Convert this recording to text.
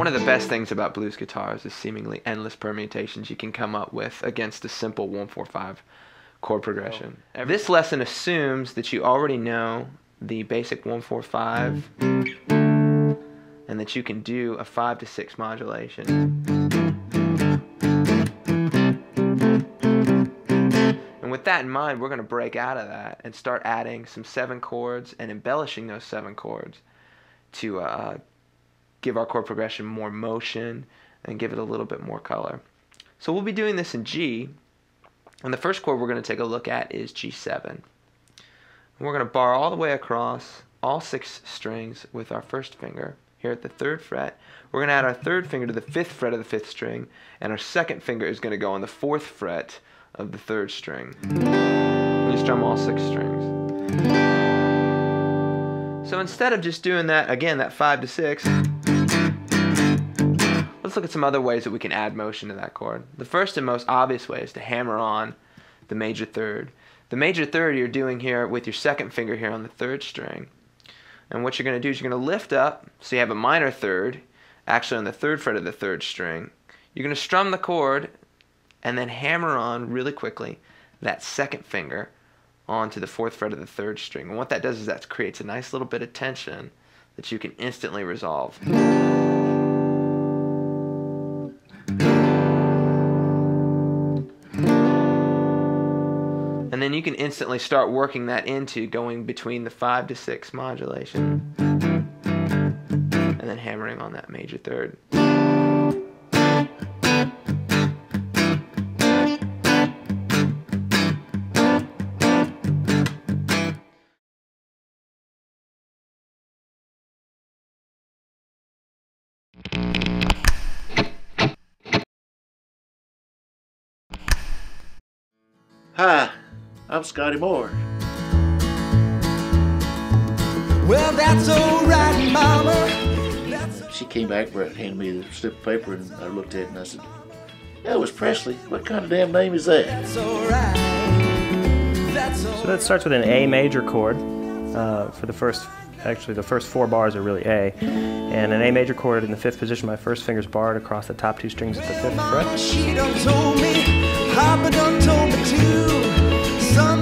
One of the best things about blues guitars is seemingly endless permutations you can come up with against a simple 1-4-5 chord progression. This lesson assumes that you already know the basic 1-4-5 and that you can do a 5-6 modulation. And with that in mind, we're going to break out of that and start adding some 7 chords and embellishing those 7 chords to give our chord progression more motion and give it a little bit more color. So we'll be doing this in G, and the first chord we're going to take a look at is G7. And we're going to bar all the way across all 6 strings with our first finger here at the 3rd fret. We're going to add our 3rd finger to the 5th fret of the 5th string, and our 2nd finger is going to go on the 4th fret of the 3rd string. And you strum all 6 strings. So instead of just doing that, again, that 5-6, let's look at some other ways that we can add motion to that chord. The first and most obvious way is to hammer on the major 3rd. The major 3rd you're doing here with your 2nd finger here on the 3rd string. And what you're going to do is you're going to lift up, so you have a minor 3rd, actually on the 3rd fret of the 3rd string. You're going to strum the chord and then hammer on really quickly that 2nd finger onto the 4th fret of the 3rd string. And what that does is that creates a nice little bit of tension that you can instantly resolve. And then you can instantly start working that into going between the 5-6 modulation and then hammering on that major 3rd. Hi, I'm Scotty Moore. Well, that's alright, Mama. She came back and handed me the slip of paper, and I looked at it and I said, Elvis Presley, what kind of damn name is that? That's alright. So that starts with an A major chord for the first, actually the first 4 bars are really A, and an A major chord in the 5th position. My first finger's barred across the top 2 strings at the 5th fret. She done told me, Papa done told me too. Son,